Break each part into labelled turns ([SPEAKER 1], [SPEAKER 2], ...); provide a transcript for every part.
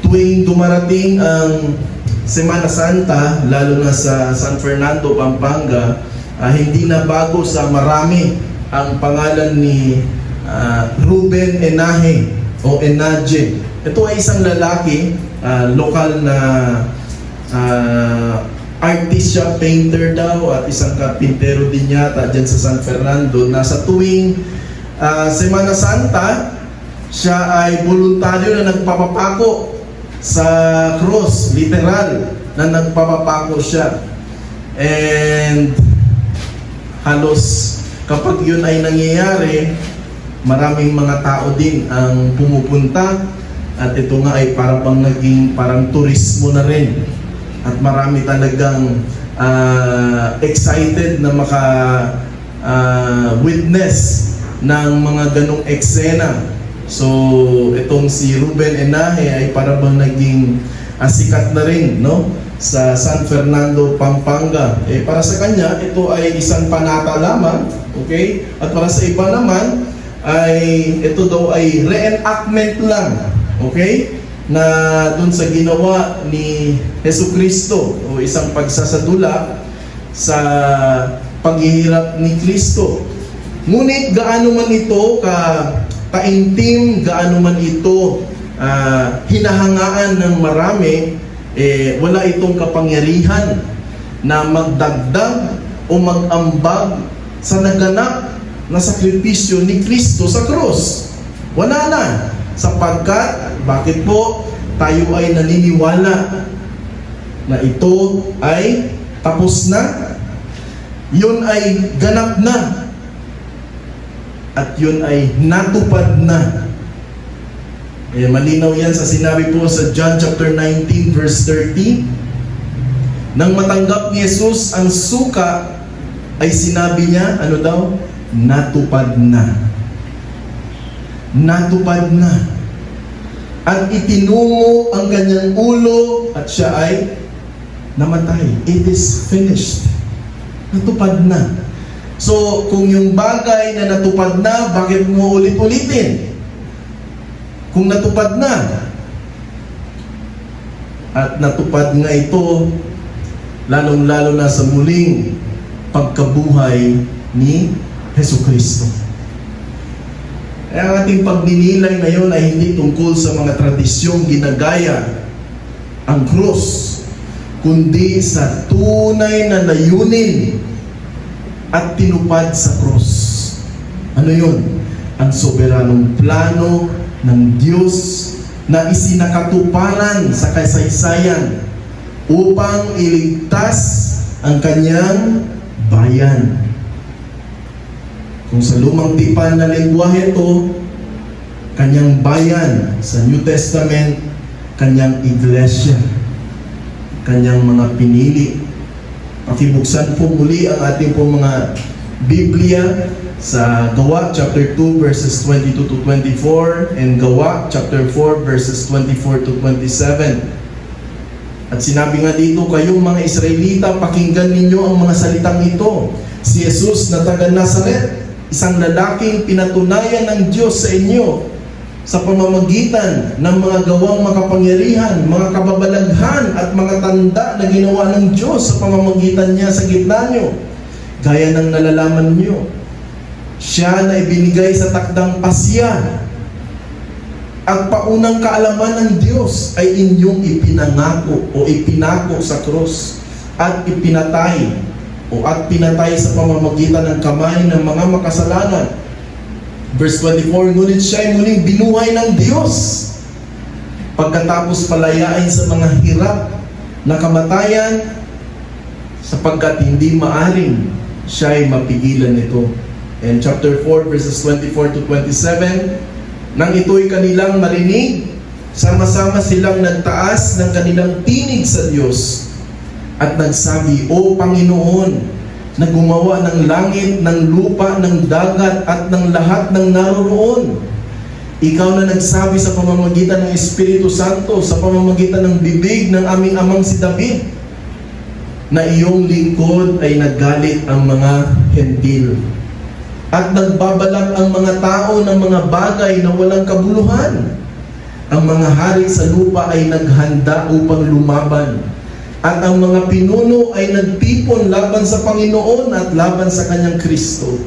[SPEAKER 1] tuwing dumarating ang Semana Santa, lalo na sa San Fernando, Pampanga, hindi na bago sa marami ang pangalan ni Ruben Enaje o Enaje. Ito ay isang lalaki, lokal na artist siya, painter daw, at isang karpintero din yata dyan sa San Fernando, na sa tuwing Semana Santa, siya ay voluntaryo na nagpapapako sa cross, literal, na nagpapapako siya. And halos kapag yun ay nangyayari, maraming mga tao din ang pumupunta, at ito nga ay parang naging parang turismo na rin. At marami talagang excited na witness ng mga ganong eksena. So, itong si Ruben Enaje ay parang naging sikat na rin, no? Sa San Fernando, Pampanga. Para sa kanya, ito ay isang panata lamang, okay? At para sa iba naman, ay ito daw ay reenactment lang, okay? Na dun sa ginawa ni Jesucristo, o isang pagsasadula sa paghihirap ni Kristo. Ngunit gaano man ito kaintim, gaano man ito hinahangaan ng marami, wala itong kapangyarihan na magdagdag o mag-ambag sa naganap na sakripisyo ni Kristo sa krus. Wala na. Sapagkat, bakit po tayo ay naniniwala na ito ay tapos na? Yun ay ganap na. At yun ay natupad na. Malinaw yan sa sinabi po sa John chapter 19 verse 30. Nang matanggap ni Jesus ang suka, ay sinabi niya, ano daw? Natupad na. Natupad na. At itinungo ang kanyang ulo at siya ay namatay. It is finished. Natupad na. So, kung yung bagay na natupad na, bakit mo ulit-ulitin? Kung natupad na. At natupad nga ito, lalong-lalo na sa muling pagkabuhay ni Jesucristo. Ang ating pagninilay ngayon ay hindi tungkol sa mga tradisyong ginagaya ang krus, kundi sa tunay na layunin at tinupad sa krus. Ano yun? Ang soberanong plano ng Diyos na isinakatuparan sa kasaysayan upang iligtas ang kanyang bayan. Kung sa lumang tipan na lengguwahe ito, kanyang bayan, sa New Testament, kanyang iglesia, kanyang mga pinili. Pakibuksan po muli ang ating po mga Biblia sa Gawa chapter 2 verses 22 to 24 and Gawa chapter 4 verses 24 to 27. At sinabi nga dito, kayong mga Israelita, pakinggan ninyo ang mga salitang ito. Si Jesus na taga Nazaret, isang lalaking pinatunayan ng Diyos sa inyo sa pamamagitan ng mga gawang makapangyarihan, mga kababalaghan at mga tanda na ginawa ng Diyos sa pamamagitan niya sa gitna nyo, gaya ng nalalaman nyo. Siya na ibinigay sa takdang pasya at paunang kaalaman ng Diyos ay inyong ipinangako o ipinako sa krus at ipinatay at pinatay sa pamamagitan ng kamay ng mga makasalanan. Verse 24, ngunit siya ay muling binuhay ng Diyos pagkatapos palayain sa mga hirap na kamatayan, sapagkat hindi maaring siya ay mapigilan nito. And chapter 4 verses 24 to 27, nang ito'y kanilang marinig, sama-sama silang nagtaas ng kanilang tinig sa Diyos at nagsabi, O Panginoon, na gumawa ng langit, ng lupa, ng dagat at ng lahat ng naroroon. Ikaw na nagsabi sa pamamagitan ng Espiritu Santo, sa pamamagitan ng bibig ng aming amang si David, na iyong lingkod ay naggalit ang mga hentil at nagbabalak ang mga tao ng mga bagay na walang kabuluhan ang mga hari sa lupa ay naghanda upang lumaban. At ang mga pinuno ay nagtipon laban sa Panginoon at laban sa kanyang Kristo.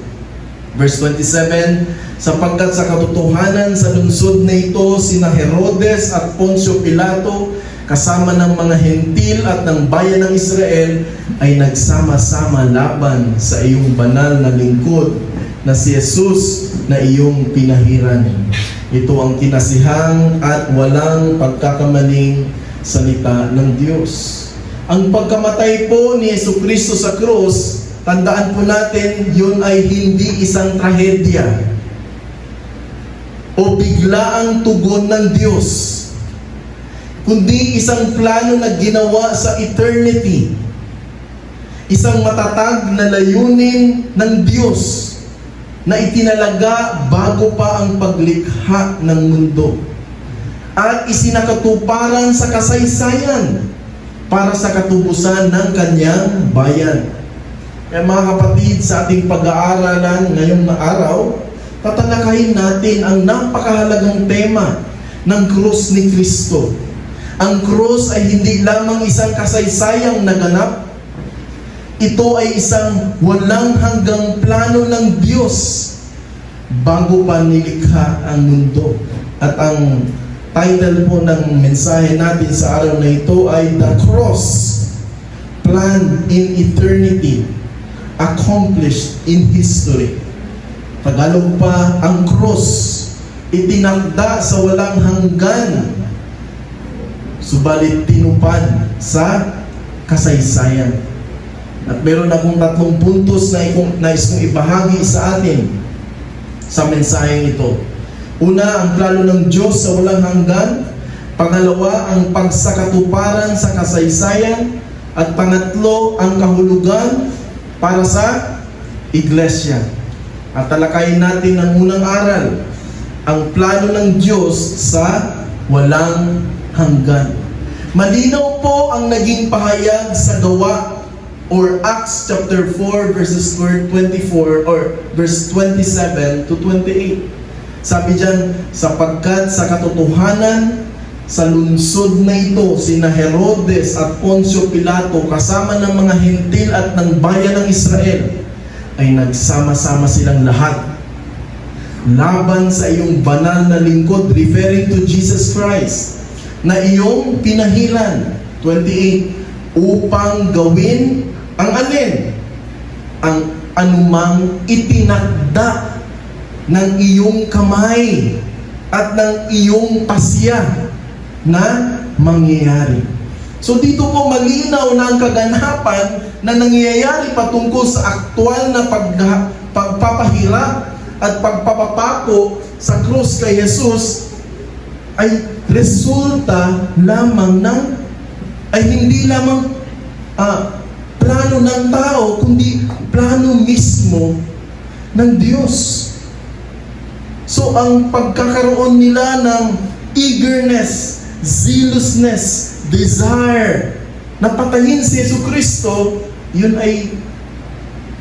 [SPEAKER 1] Verse 27, sapagkat sa katotohanan sa lungsod na ito, sina Herodes at Poncio Pilato, kasama ng mga hentil at ng bayan ng Israel, ay nagsama-sama laban sa iyong banal na lingkod na si Jesus na iyong pinahiran. Ito ang kinasihang at walang pagkakamaling salita ng Diyos. Ang pagkamatay po ni Jesucristo sa krus, tandaan po natin, yun ay hindi isang trahedya o biglaang tugon ng Diyos, kundi isang plano na ginawa sa eternity. Isang matatag na layunin ng Diyos na itinalaga bago pa ang paglikha ng mundo at isinakatuparan sa kasaysayan para sa katubusan ng kanyang bayan. Kaya mga kapatid, sa ating pag-aaralan ngayong na araw, tatalakayin natin ang napakahalagang tema ng krus ni Kristo. Ang krus ay hindi lamang isang kasaysayang naganap. Ito ay isang walang hanggang plano ng Diyos bago pa nilikha ang mundo. At ang title po ng mensahe natin sa araw na ito ay The Cross, Planned in Eternity, Accomplished in History. Tagalog pa, ang krus, itinakda sa walang hanggan, subalit tinupad sa kasaysayan. At meron akong 3 puntos na nais kong ibahagi sa atin sa mensaheng ito. Una, ang plano ng Diyos sa walang hanggan. Pangalawa, ang pagsakatuparan sa kasaysayan. At pangatlo, ang kahulugan para sa iglesia. At talakayin natin ang unang aral, ang plano ng Diyos sa walang hanggan. Malinaw po ang naging pahayag sa Gawa or Acts chapter 4 verses 24 or verse 27 to 28. Sabi diyan, sapagkat sa katotohanan sa lungsod na ito, sina Herodes at Poncio Pilato kasama ng mga hentil at ng bayan ng Israel ay nagsama-sama silang lahat laban sa iyong banal na lingkod, referring to Jesus Christ, na iyong pinahiran. 28, upang gawin ang alin? Ang anumang itinakda ng iyong kamay at ng iyong pasya na mangyayari. So dito po malinaw na ang kaganapan na nangyayari patungkol sa aktwal na pagpapahirap at pagpapapako sa krus kay Jesus ay resulta lamang ng, ay hindi lamang plano ng tao, kundi plano mismo ng Diyos. So ang pagkakaroon nila ng eagerness, zealousness, desire na patayin si Jesucristo, yun ay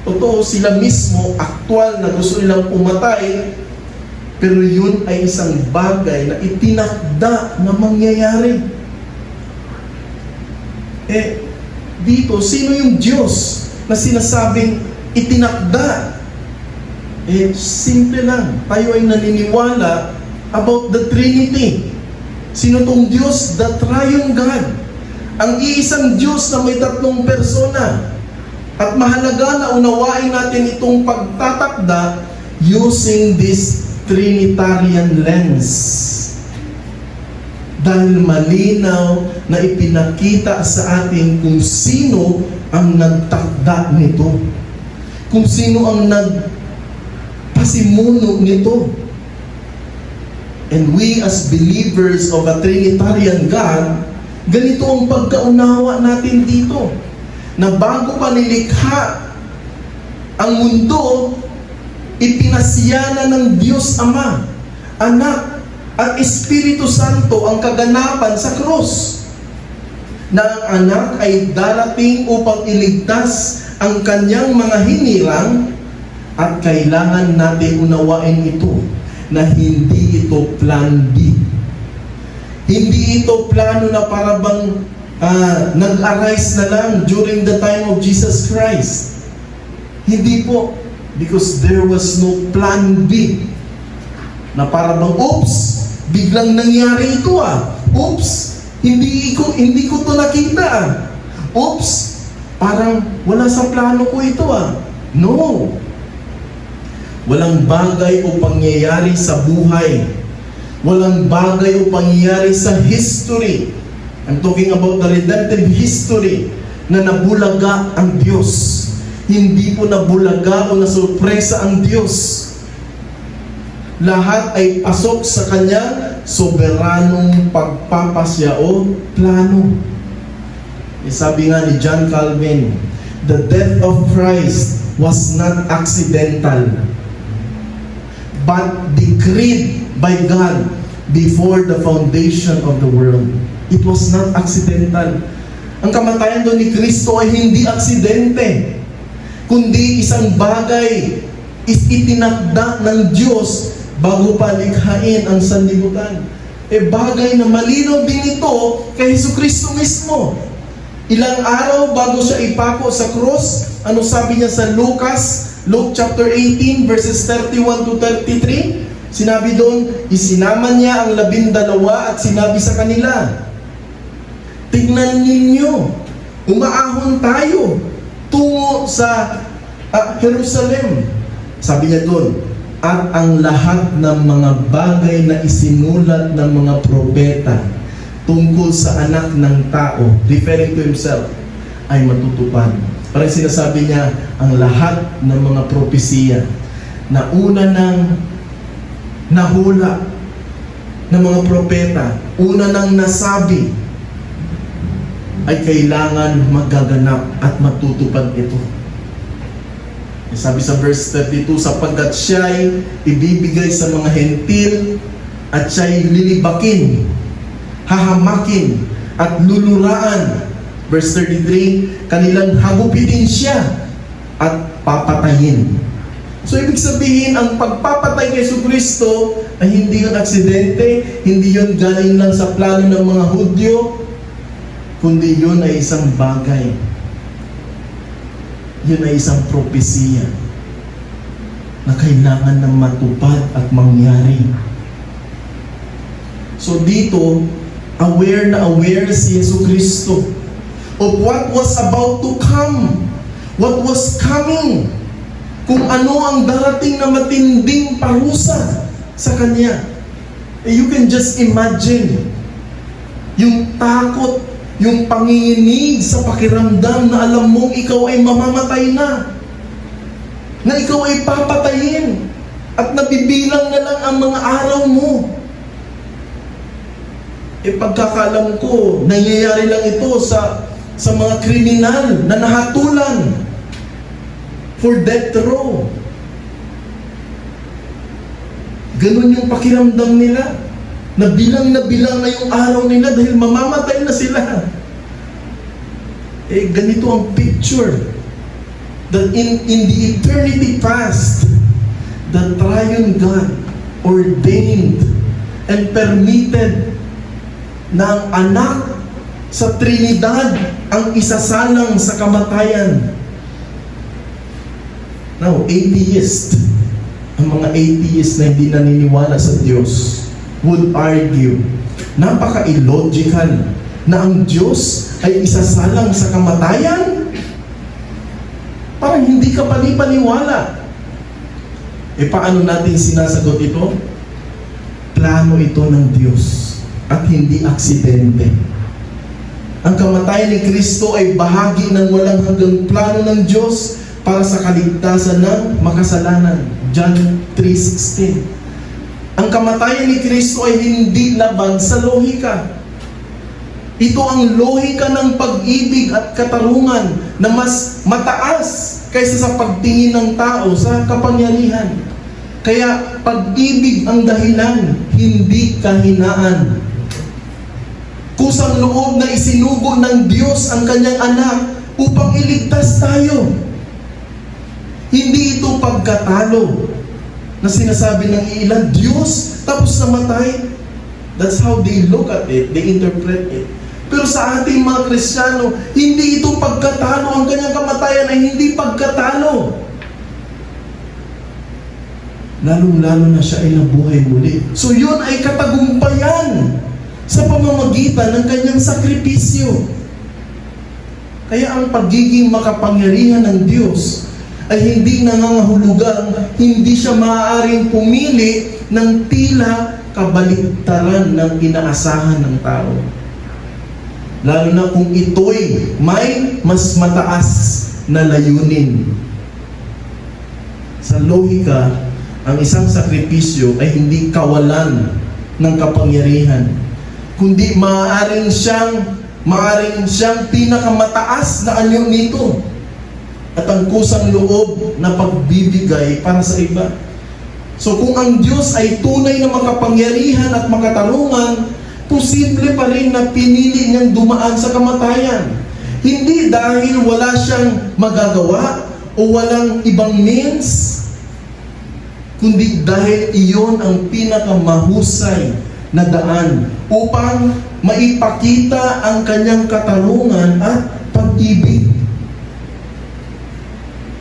[SPEAKER 1] totoo, sila mismo, aktwal na gusto nilang pumatay, pero yun ay isang bagay na itinakda na mangyayari. Dito, sino yung Diyos na sinasabing itinakda? Simple lang. Tayo ay naniniwala about the Trinity. Sino tong Diyos? The Triune God. Ang iisang Diyos na may 3 persona. At mahalaga na unawain natin itong pagtatakda using this Trinitarian lens. Dahil malinaw na ipinakita sa atin kung sino ang nagtakda nito. Kung sino ang nagpasimuno nito. And we as believers of a Trinitarian God, ganito ang pagkaunawa natin dito. Na bago pa nilikha ang mundo, ipinasiyana ng Diyos Ama, Anak, at Espiritu Santo ang kaganapan sa krus. Na ang anak ay darating upang iligtas ang kanyang mga hinirang, at kailangan natin unawain ito na hindi ito plan B. Hindi ito plano na para bang nag-arise na lang during the time of Jesus Christ. Hindi po. Because there was no plan B. Na para bang, oops, biglang nangyari ito Oops, hindi ko to nakita Oops, parang wala sa plano ko ito No. Walang bagay o pangyayari sa buhay. Walang bagay o pangyayari sa history. I'm talking about the redemptive history na nabulaga ang Diyos. Hindi po nabulaga o nasurpresa ang Diyos. Lahat ay pasok sa kanyang soberanong pagpapasya o plano. Sabi nga ni John Calvin, the death of Christ was not accidental, but decreed by God before the foundation of the world. It was not accidental. Ang kamatayan doon ni Kristo ay hindi aksidente, kundi isang bagay itinakda ng Diyos bago pa likhain ang sanlibutan. Bagay na malinaw din ito kay Jesucristo mismo. Ilang araw bago siya ipako sa cross, ano sabi niya sa Luke chapter 18 verses 31 to 33? Sinabi doon, isinama niya ang 12 at sinabi sa kanila, tignan ninyo, umaahon tayo tungo sa Jerusalem. Sabi niya doon, at ang lahat ng mga bagay na isinulat ng mga propeta tungkol sa anak ng tao, referring to himself, ay matutupad. Parang sinasabi niya, ang lahat ng mga propesiya na una nang nahula ng mga propeta, una nang nasabi, ay kailangan magaganap at matutupad ito. Sabi sa verse 32, sapagkat siya'y ibibigay sa mga hentil at siya'y lilibakin, hahamakin at luluraan. Verse 33, kanilang hagupitin siya at papatayin. So ibig sabihin, ang pagpapatay kay Jesucristo ay hindi yun aksidente, hindi yun galing lang sa plano ng mga Hudyo, kundi yun ay isang bagay. Yun ay isang propesiya na kailangan na matupad at mangyari. So dito, aware si Jesucristo of what was about to come, what was coming, kung ano ang darating na matinding parusa sa Kanya. You can just imagine yung takot, yung panginginig sa pakiramdam na alam mong ikaw ay mamamatay na ikaw ay papatayin at nabibilang na lang ang mga araw mo. Pagkakalam ko, nangyayari lang ito sa mga kriminal na nahatulan for death row. Ganun yung pakiramdam nila. Nabilang na yung araw nila dahil mamamatay na sila. Ganito ang picture. That in the eternity past, the triune God ordained and permitted na ang anak sa Trinidad ang isasalang sa kamatayan. Now, ang mga atheist na hindi naniniwala sa Diyos would argue, napaka-illogical na ang Diyos ay isasalang sa kamatayan? Parang hindi ka panipaniwala. Paano natin sinasagot ito? Plano ito ng Diyos at hindi aksidente. Ang kamatayan ni Kristo ay bahagi ng walang hanggang plano ng Diyos para sa kaligtasan ng makasalanan. John 3:16. Ang kamatayan ni Kristo ay hindi laban sa lohika. Ito ang lohika ng pag-ibig at katarungan na mas mataas kaysa sa pagtingin ng tao sa kapangyarihan. Kaya pag-ibig ang dahilan, hindi kahinaan. Kusang loob na isinugo ng Diyos ang kanyang anak upang iligtas tayo. Hindi ito pagkatalo na sinasabi ng ilan, Diyos tapos namatay. That's how they look at it, they interpret it. Pero sa ating mga Kristiyano, hindi ito pagkatalo. Ang kanyang kamatayan ay hindi pagkatalo. Lalong-lalo na siya ay nabuhay muli. So yun ay katagumpayan sa pamamagitan ng kanyang sakripisyo. Kaya ang pagiging makapangyarihan ng Diyos ay hindi nangangahulugang hindi siya maaaring pumili ng tila kabaliktaran ng inaasahan ng tao. Lalo na kung ito'y may mas mataas na layunin. Sa lohika, ang isang sakripisyo ay hindi kawalan ng kapangyarihan, kundi maaaring siyang pinakamataas na anyo nito at ang kusang loob na pagbibigay para sa iba. So kung ang Diyos ay tunay na makapangyarihan at makatarungan, posible pa rin na pinili niyang dumaan sa kamatayan. Hindi dahil wala siyang magagawa o walang ibang means, kundi dahil iyon ang pinakamahusay na daan upang maipakita ang kanyang katarungan at pag-ibig.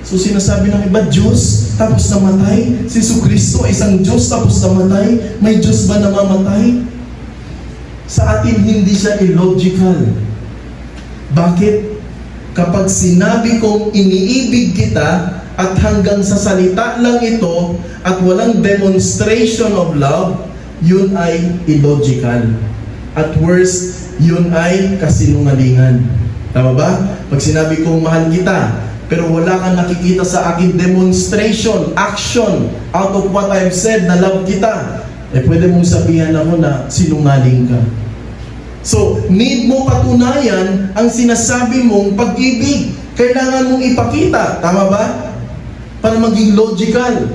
[SPEAKER 1] So sinasabi ng iba, Diyos tapos namatay? Si Jesucristo ay isang Diyos tapos namatay? May Diyos ba na mamatay? Sa atin hindi siya illogical. Bakit? Kapag sinabi kong iniibig kita at hanggang sa salita lang ito at walang demonstration of love, yun ay illogical. At worst, yun ay kasinungalingan. Tama ba? Pag sinabi kong mahal kita, pero wala kang nakikita sa akin demonstration, action, out of what I've said na love kita, pwede mong sabihan ako na sinungaling ka. So, need mo patunayan ang sinasabi mong pag-ibig. Kailangan mong ipakita. Tama ba? Para maging logical.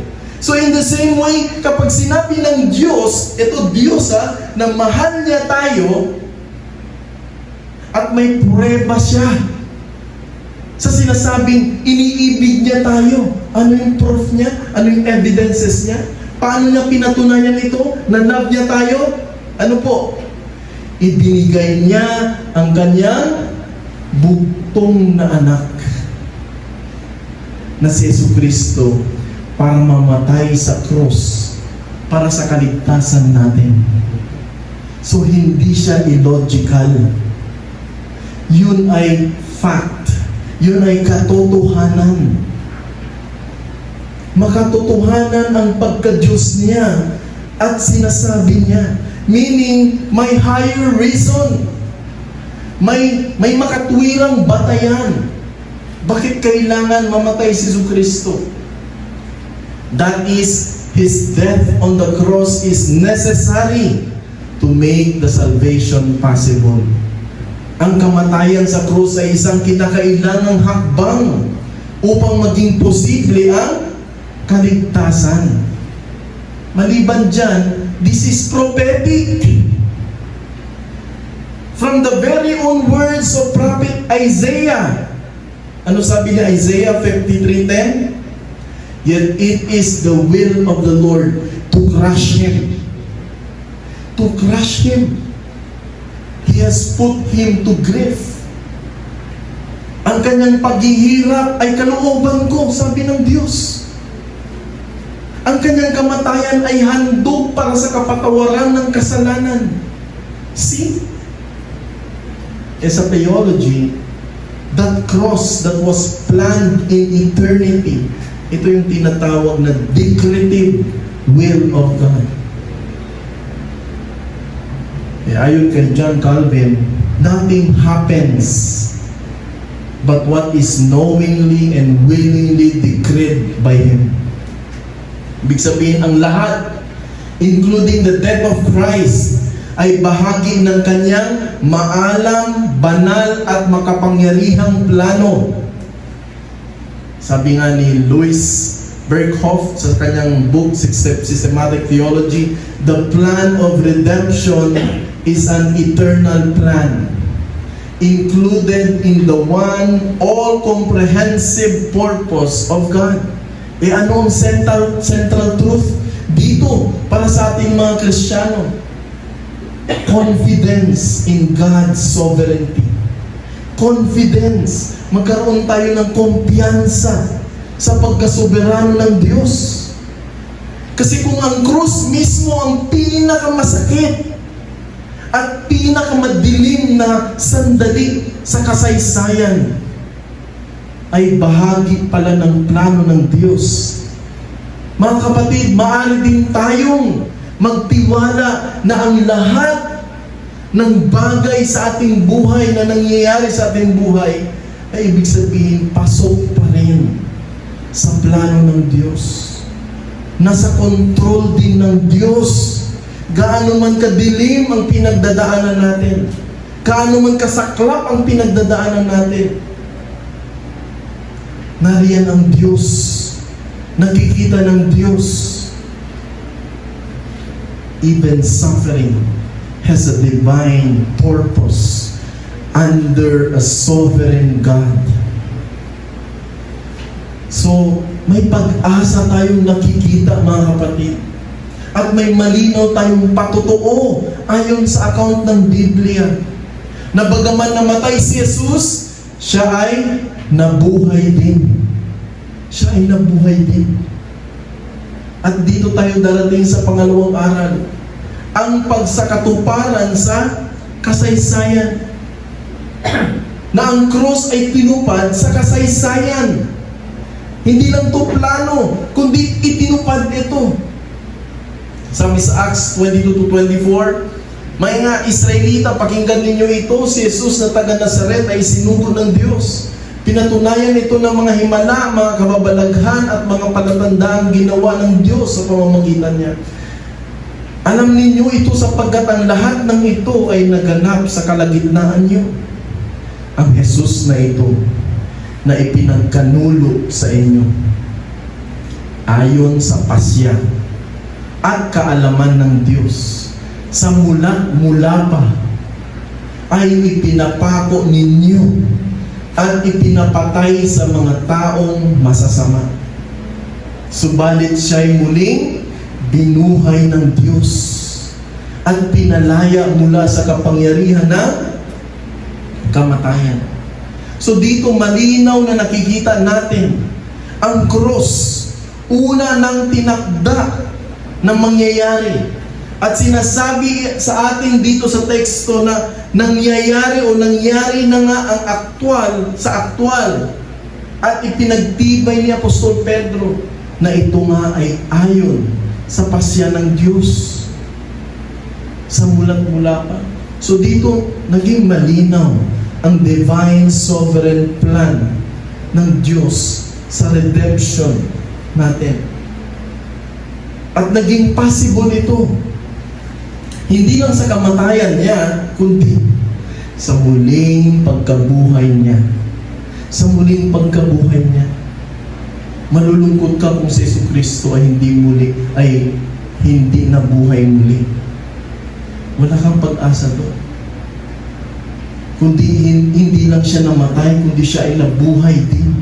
[SPEAKER 1] So in the same way, kapag sinabi ng Diyos, ito Diyos na mahal niya tayo, at may prueba siya sa sinasabing iniibig niya tayo. Ano yung proof niya? Ano yung evidences niya? Paano niya pinatunayan ito? Na love niya tayo? Ano po? Ibinigay niya ang kanyang bugtong na anak na si Jesucristo para mamatay sa krus para sa kaligtasan natin. So hindi siya illogical. Yun ay fact. Yun ay katotohanan. Makatotohanan ang pagka-Diyos niya at sinasabi niya. Meaning, may higher reason. May makatwirang batayan. Bakit kailangan mamatay si Jesucristo? That is, His death on the cross is necessary to make the salvation possible. Ang kamatayan sa krus ay isang kinakailangang hakbang upang maging posible ang kaligtasan. Maliban dyan, this is prophetic. From the very own words of prophet Isaiah. Ano sabi ni Isaiah 53:10? Yet it is the will of the Lord to crush him. To crush him. He has put him to grief. Ang kanyang paghihirap ay kalooban ko, sabi ng Diyos. Ang kanyang kamatayan ay handog para sa kapatawaran ng kasalanan. See? Sa theology, that cross that was planned in eternity, ito yung tinatawag na decretive will of God. Ayon kay John Calvin, nothing happens but what is knowingly and willingly decreed by Him. Ibig sabihin, ang lahat, including the death of Christ, ay bahagi ng kanyang maalam, banal at makapangyarihang plano. Sabi nga ni Louis Berkhoff sa kanyang book, Systematic Theology, the plan of redemption is an eternal plan, included in the one all-comprehensive purpose of God. Ano ang central truth dito para sa ating mga Kristiyano? confidence in God's sovereignty. Confidence. Magkaroon tayo ng kumpiyansa sa pagkasoberano ng Diyos. Kasi kung ang krus mismo ang pinakamasakit at pinakamadilim na sandali sa kasaysayan, ay bahagi pala ng plano ng Diyos. Mga kapatid, maaari din tayong magtiwala na ang lahat ng bagay sa ating buhay na nangyayari sa ating buhay ay ibig sabihin, pasok pa rin sa plano ng Diyos. Nasa control din ng Diyos. Gaano man kadilim ang pinagdadaanan natin, gaano man kasaklap ang pinagdadaanan natin, nariyan ang Diyos. Nakikita ng Diyos. Even suffering has a divine purpose under a sovereign God. So, may pag-asa tayong nakikita, mga kapatid. At may malinaw tayong patotoo ayon sa account ng Biblia. Na bagaman namatay si Jesus, siya ay nabuhay din. Siya ay nabuhay din. At dito tayo darating sa pangalawang aral. Ang pagsakatuparan sa kasaysayan. Na ang krus ay tinupad sa kasaysayan. Hindi lang to plano, kundi itinupad ito. Sabi sa Acts 22-24, mga Israelita, pakinggan ninyo ito, si Jesus na taga Nazaret ay sinugo ng Diyos. Pinatunayan ito ng mga himala, mga kababalaghan at mga palatandaang ginawa ng Diyos sa pamamagitan niya. Alam ninyo ito sapagkat ang lahat ng ito ay naganap sa kalagitnaan niyo. Ang Jesus na ito na ipinagkanulo sa inyo ayon sa pasya at kaalaman ng Diyos sa mula pa ay ipinapako ninyo at ipinapatay sa mga taong masasama. Subalit siya'y muling binuhay ng Diyos at pinalaya mula sa kapangyarihan ng kamatayan. So dito malinaw na nakikita natin ang cross, una nang tinakda na mangyayari. At sinasabi sa atin dito sa teksto na nangyayari o nangyari na nga ang aktwal. At ipinagtibay ni Apostol Pedro na ito nga ay ayon sa pasya ng Diyos. Sa mulat-mula pa. So dito naging malinaw ang divine sovereign plan ng Diyos sa redemption natin. At naging possible ito. Hindi lang sa kamatayan niya, kundi sa muling pagkabuhay niya. Sa muling pagkabuhay niya. Malulungkot ka kung si Jesucristo ay hindi nabuhay muli. Wala kang pag-asa doon. Kundi hindi lang siya namatay, kundi siya ay nabuhay din.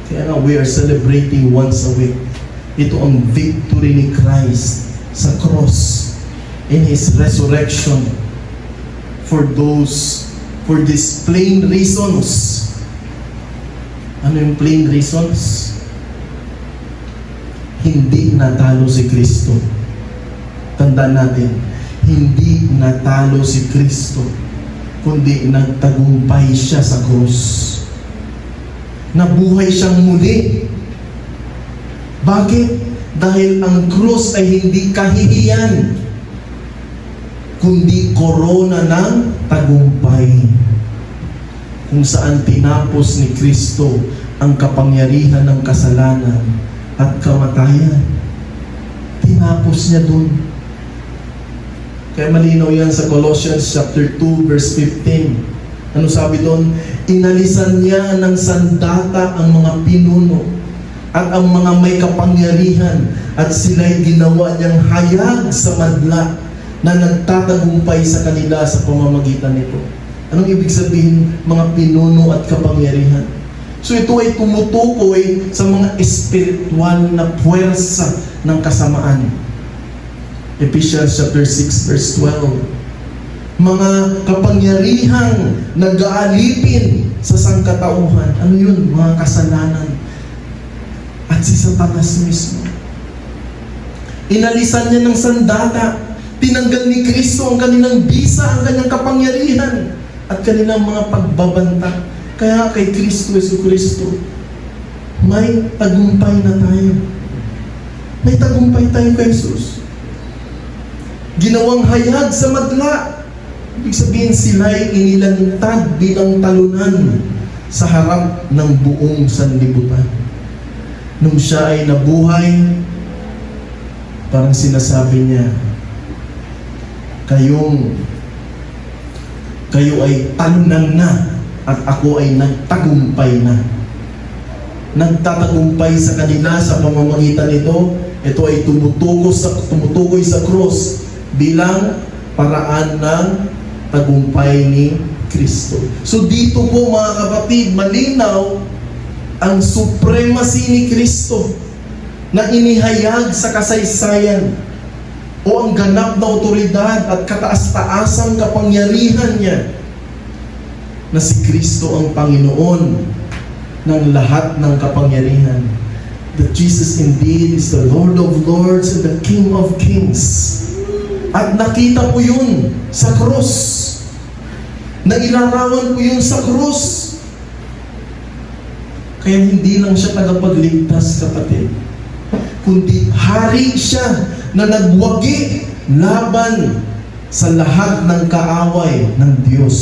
[SPEAKER 1] Kaya nga, we are celebrating once a week. Ito ang victory ni Christ sa cross in His resurrection for these plain reasons. Ano yung plain reasons? Hindi natalo si Kristo. Tandaan natin, hindi natalo si Kristo, kundi nagtagumpay siya sa krus. Nabuhay siyang muli. Bakit? Dahil ang krus ay hindi kahihiyan, kundi korona ng tagumpay. Kung saan tinapos ni Kristo ang kapangyarihan ng kasalanan at kamatayan. Tinapos niya dun. Kaya malinaw yan sa Colossians chapter 2 verse 15. Ano sabi doon? Inalisan niya ng sandata ang mga pinuno at ang mga may kapangyarihan at sila'y ginawa niyang hayag sa madla na nagtatagumpay sa kanila sa pamamagitan nito. Anong ibig sabihin? Mga pinuno at kapangyarihan. So ito ay tumutukoy sa mga espiritual na puwersa ng kasamaan. Ephesians chapter 6 verse 12. Mga kapangyarihang nag-aalipin sa sangkatauhan. Ano yun? Mga kasalanan. At si Satanas mismo. Inalisan niya ng sandata. Tinanggal ni Kristo ang kanilang bisa, ang kanyang kapangyarihan, at kanilang mga pagbabanta. Kaya kay Kristo, Jesucristo, may tagumpay na tayo. May tagumpay tayo kay Jesus. Ginawang hayag sa madla. Ibig sabihin sila'y inilantad bilang talunan sa harap ng buong sanlibutan. Nung siya ay nabuhay, parang sinasabi niya, kayo ay talunan na at ako ay nagtagumpay na. Nagtatagumpay sa kanila sa pamamagitan nito. Ito ay tumutukoy sa cross bilang paraan ng tagumpay ni Kristo. So dito po mga kapatid, malinaw ang supremacy ni Kristo na inihayag sa kasaysayan o ang ganap na otoridad at kataas-taasang kapangyarihan niya na si Kristo ang Panginoon ng lahat ng kapangyarihan. That Jesus indeed is the Lord of Lords and the King of Kings. At nakita po yun sa krus. Nailarawan po yun sa krus. Kaya hindi lang siya tagapagligtas, kapatid, kundi hari siya na nagwagi laban sa lahat ng kaaway ng Diyos.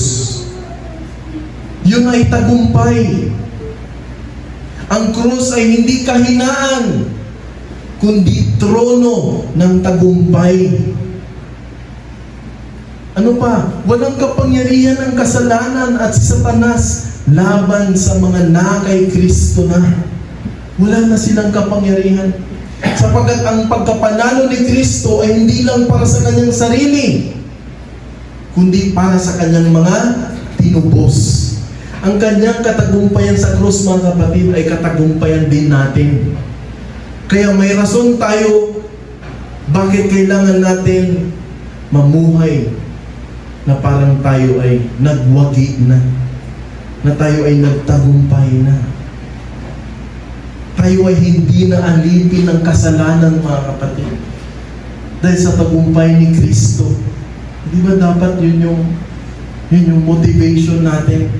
[SPEAKER 1] Yun ay tagumpay. Ang krus ay hindi kahinaan, kundi trono ng tagumpay. Ano pa? Walang kapangyarihan ang kasalanan at si Satanas laban sa mga nakay Kristo na. Wala na silang kapangyarihan. Sapagkat ang pagkapanalo ni Kristo ay hindi lang para sa kanyang sarili, kundi para sa kanyang mga tinubos. Ang kanyang katagumpayan sa krus, mga kapatid, ay katagumpayan din natin. Kaya may rason tayo bakit kailangan natin mamuhay na parang tayo ay nagwagi na tayo ay nagtagumpay na. Tayo ay hindi na alipin ng kasalanan, mga kapatid, dahil sa tagumpay ni Kristo. Di ba dapat yun yung motivation natin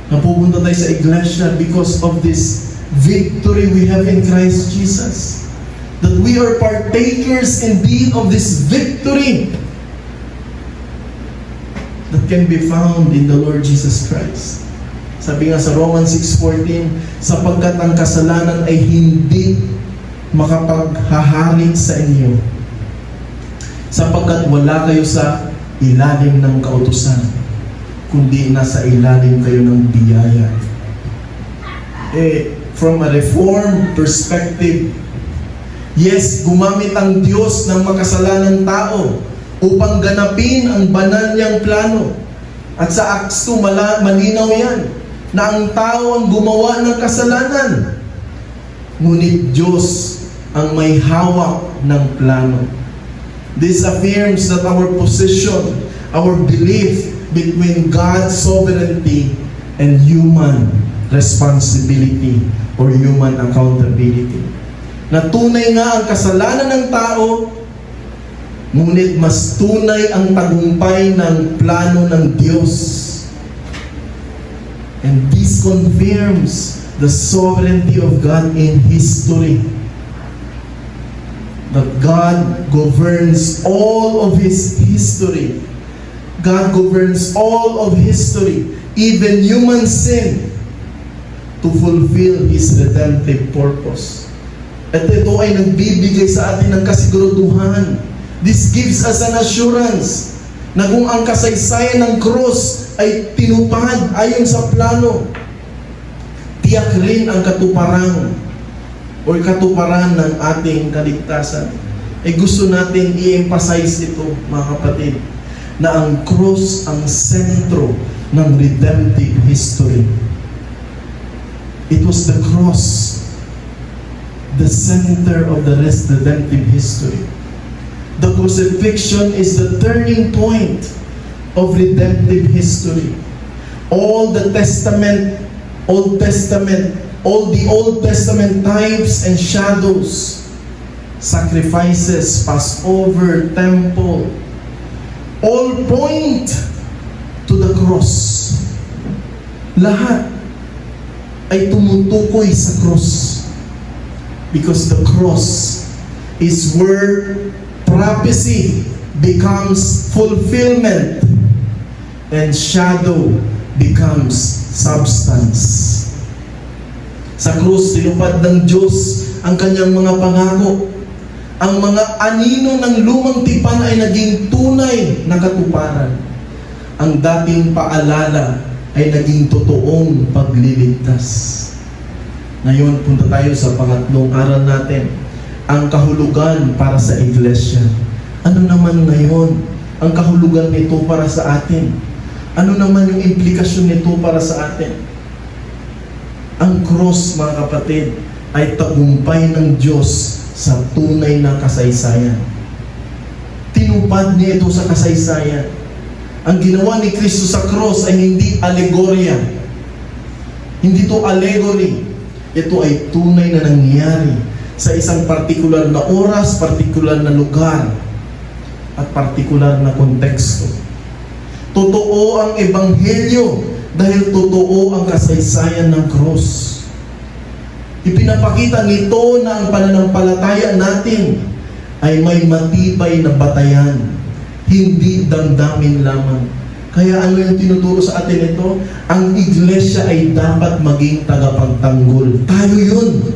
[SPEAKER 1] na pupunta tayo sa iglesia because of this victory we have in Christ Jesus? That we are partakers indeed of this victory that can be found in the Lord Jesus Christ. Sabi nga sa Romans 6:14, sapagkat ang kasalanan ay hindi makapaghahari sa inyo, sapagkat wala kayo sa ilalim ng kautusan, kundi nasa ilalim kayo ng biyaya. From a reformed perspective, yes, gumamit ang Diyos ng makasalanang tao upang ganapin ang banal niyang plano. At sa Acts 2, malinaw yan, na ang tao ang gumawa ng kasalanan. Ngunit Diyos ang may hawak ng plano. This affirms that our position, our belief between God's sovereignty and human responsibility or human accountability. Na tunay nga ang kasalanan ng tao, ngunit mas tunay ang tagumpay ng plano ng Diyos. And this confirms the sovereignty of God in history. That God governs all of His history. God governs all of history, even human sin, to fulfill His redemptive purpose. At ito ay nagbibigay sa atin ng kasiguraduhan. This gives us an assurance na kung ang kasaysayan ng cross ay tinupad ayon sa plano, tiyak rin ang katuparan o katuparan ng ating kaligtasan. Gusto natin i-emphasize ito, mga kapatid, na ang cross ang sentro ng redemptive history. It was the cross, the center of the redemptive history. The crucifixion is the turning point of redemptive history. All the Old Testament types and shadows, sacrifices, Passover, temple, all point to the cross. Lahat ay tumutukoy sa cross. Because the cross is where prophecy becomes fulfillment and shadow becomes substance. Sa krus, tinupad ng Diyos ang kanyang mga pangako. Ang mga anino ng lumang tipan ay naging tunay na katuparan. Ang dating paalala ay naging totoong pagliligtas. Ngayon, punta tayo sa pangatlong aral natin, ang kahulugan para sa iglesia. Ano naman ngayon ang kahulugan nito para sa atin? Ano naman yung implikasyon nito para sa atin? Ang cross, mga kapatid, ay tagumpay ng Diyos sa tunay na kasaysayan. Tinupad niya ito sa kasaysayan. Ang ginawa ni Kristo sa cross ay hindi alegorya. Hindi ito allegory. Ito ay tunay na nangyari sa isang partikular na oras, partikular na lugar, at partikular na konteksto. Totoo ang ebanghelyo dahil totoo ang kasaysayan ng cross. Ipinapakita nito na ang pananampalataya natin ay may matibay na batayan, hindi damdamin lamang. Kaya ano yung tinuturo sa atin ito? Ang iglesia ay dapat maging tagapagtanggol. Tayo yun.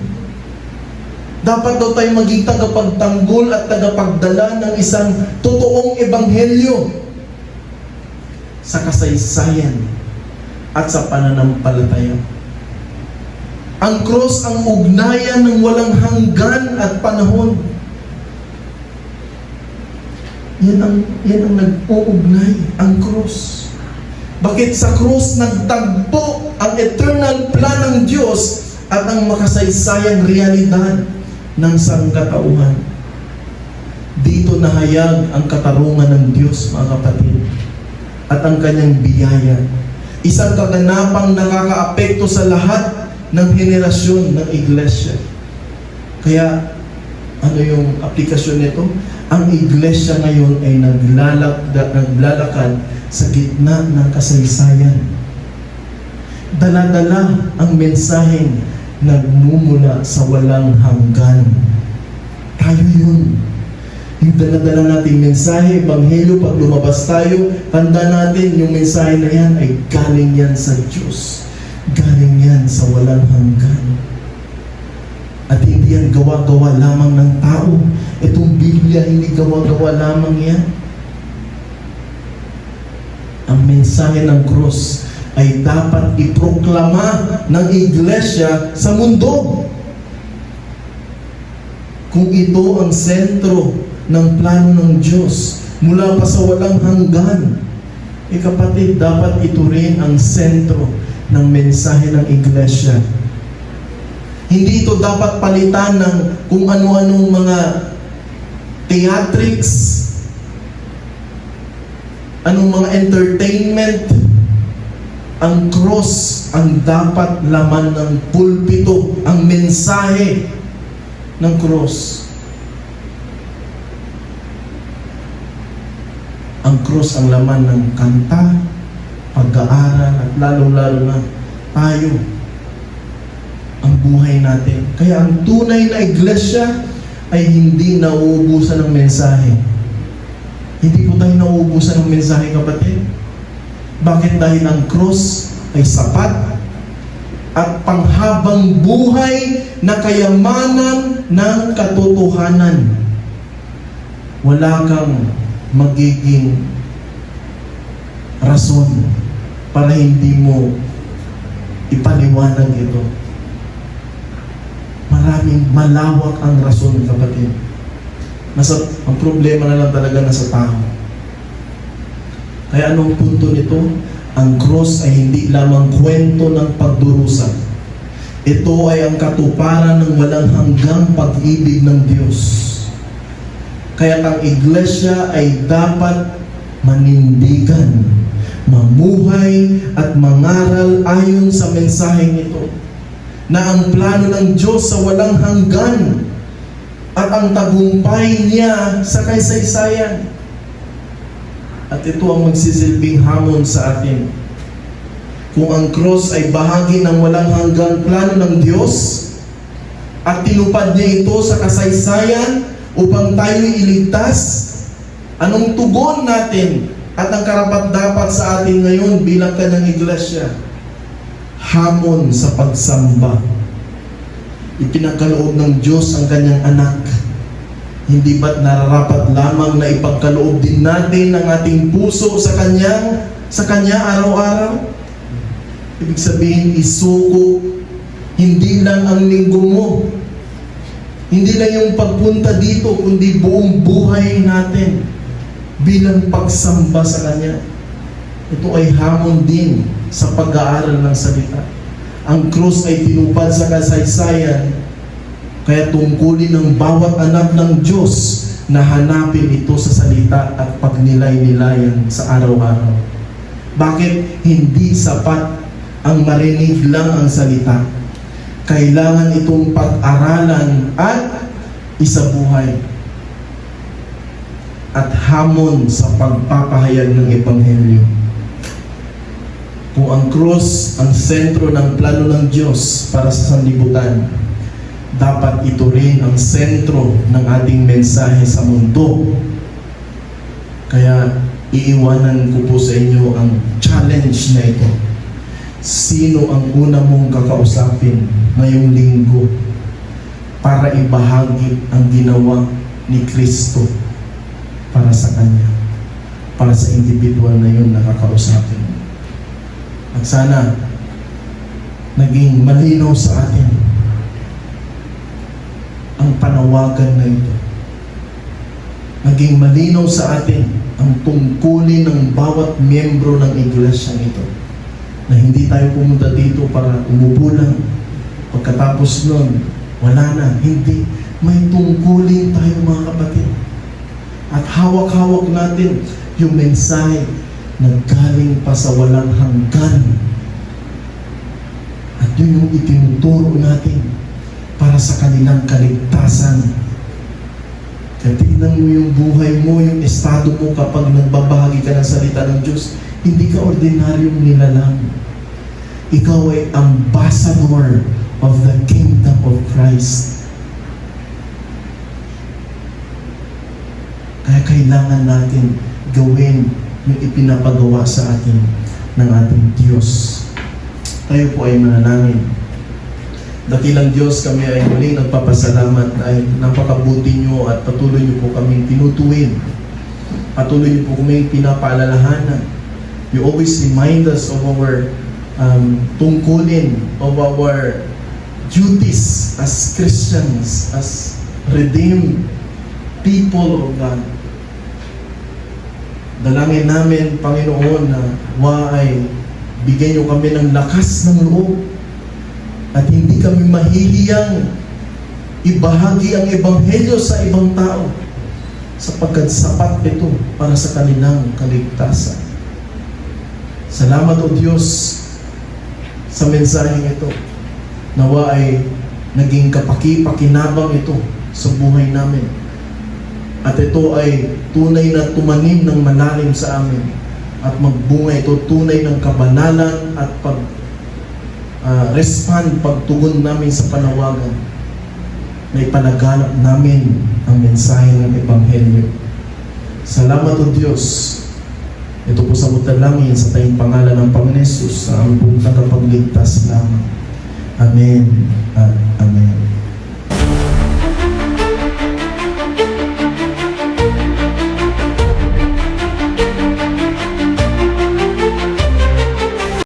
[SPEAKER 1] Dapat daw tayo maging tagapagtanggol at tagapagdala ng isang totoong ebanghelyo sa kasaysayan at sa pananampalataya. Ang cross ang ugnayan ng walang hanggan at panahon. Yan ang nag-uugnay, ang cross. Bakit sa cross nagtagpo ang eternal plan ng Diyos at ang makasaysayang realidad ng sangkatauhan? Dito nahayag ang katarungan ng Diyos, mga kapatid, at ang kanyang biyaya. Isang kaganapang nakakaapekto sa lahat ng henerasyon ng iglesia. Kaya, ano yung aplikasyon nito? Ang iglesia ngayon ay naglalakad sa gitna ng kasaysayan. Dala-dala ang mensaheng nagmumula sa walang hanggan. Tayo yun. Yung dala-dala nating mensahe, ebanghelyo, pag lumabas tayo, tanda natin yung mensahe na yan ay galing yan sa Diyos. Galing yan sa walang hanggan. At hindi yan gawa-gawa lamang ng tao. Itong Biblia, hindi gawa-gawa lamang yan. Ang mensahe ng cross ay dapat iproklama ng iglesia sa mundo. Kung ito ang sentro ng plano ng Diyos mula pa sa walang hanggan, kapatid, dapat ito rin ang sentro ng mensahe ng iglesia. Hindi ito dapat palitan ng kung ano-anong mga theatrics, anong mga entertainment. Ang cross ang dapat laman ng pulpito, ang mensahe ng cross. Ang cross ang laman ng kanta, pag-aaral, at lalong-lalo na tayo, ang buhay natin. Kaya ang tunay na iglesia ay hindi nauubusan ng mensahe. Hindi po tayo nauubusan ng mensahe, kapatid. Bakit? Dahil ang cross ay sapat at panghabang buhay na kayamanan ng katotohanan. Wala kang magiging rason para hindi mo ipaliwanag ito. Maraming malawak ang rason, kapatid. Ang problema na lang talaga nasa tao. Kaya anong punto nito? Ang cross ay hindi lamang kwento ng pagdurusa. Ito ay ang katuparan ng walang hanggang pag-ibig ng Diyos. Kaya ang iglesia ay dapat manindigan, mamuhay at mangaral ayon sa mensaheng ito, na ang plano ng Diyos sa walang hanggan at ang tagumpay niya sa kasaysayan. At ito ang magsisilbing hamon sa atin. Kung ang cross ay bahagi ng walang hanggang plano ng Diyos at tinupad niya ito sa kasaysayan upang tayo iligtas, anong tugon natin at ang karapat-dapat sa atin ngayon bilang kanyang iglesia? Hamon sa pagsamba. Ipinagkaloob ng Diyos ang kanyang anak. Hindi ba't nararapat lamang na ipagkaloob din natin ang ating puso sa Kanya araw-araw? Ibig sabihin, isuko, hindi lang ang linggo mo. Hindi lang yung pagpunta dito, kundi buong buhay natin bilang pagsamba sa Kanya. Ito ay hamon din sa pag-aaral ng salita. Ang krus ay tinupad sa kasaysayan, kaya tungkulin ng bawat anak ng Diyos na hanapin ito sa salita at pagnilay-nilayan sa araw-araw. Bakit hindi sapat ang marinig lang ang salita? Kailangan itong pag-aralan at isabuhay. At hamon sa pagpapahayag ng Ebanghelyo. Kung ang krus ang sentro ng plano ng Diyos para sa sanlibutan, dapat ito rin ang sentro ng ating mensahe sa mundo. Kaya iiwanan ko po sa inyo ang challenge na ito. Sino ang una mong kakausapin ngayong linggo para ibahagi ang ginawa ni Kristo para sa Kanya, para sa individual na yun na kakausapin? At sana naging malinaw sa atin ang panawagan na ito. Naging malinaw sa atin ang tungkulin ng bawat miyembro ng iglesia nito. Na hindi tayo pumunta dito para umupo lang. Pagkatapos nun, wala na. Hindi. May tungkulin tayo, mga kapatid. At hawak-hawak natin yung mensahe na galing pa sa walang hanggan. At yun yung itinuturo natin para sa kanilang kaligtasan. Kaya tignan mo yung buhay mo, yung estado mo kapag nagbabahagi ka ng salita ng Diyos. Hindi ka ordinaryong nilalang. Ikaw ay ambassador of the kingdom of Christ. Kaya kailangan natin gawin yung ipinapagawa sa atin ng ating Diyos. Tayo po ay manalangin. Dakilang Diyos, kami ay muling nagpapasalamat dahil napakabuti niyo at patuloy niyo po kaming tinutuwid. Patuloy niyo po kaming pinapaalalahanan. You always remind us of our tungkulin, of our duties as Christians, as redeemed people of God. Dalangin namin, Panginoon, na ay bigyan niyo kami ng lakas ng loob at hindi kami mahihiyang ibahagi ang Ebanghelyo sa ibang tao sapagkat sapat ito para sa kanilang kaligtasan. Salamat, O Diyos, sa mensaheng ito. Nawa ay naging kapaki-pakinabang ito sa buhay namin. At ito ay tunay na tumanim ng malalim sa amin. At magbunga ito tunay ng kabanalan at pagtugon namin sa panawagan na ipanaganap namin ang mensahe ng Ebanghelyo. Salamat, O Diyos. Ito po sa butalangin sa tayong pangalan ng Panginoon Hesus, sa ang buong tagapagligtas lamang. Amen at Amen.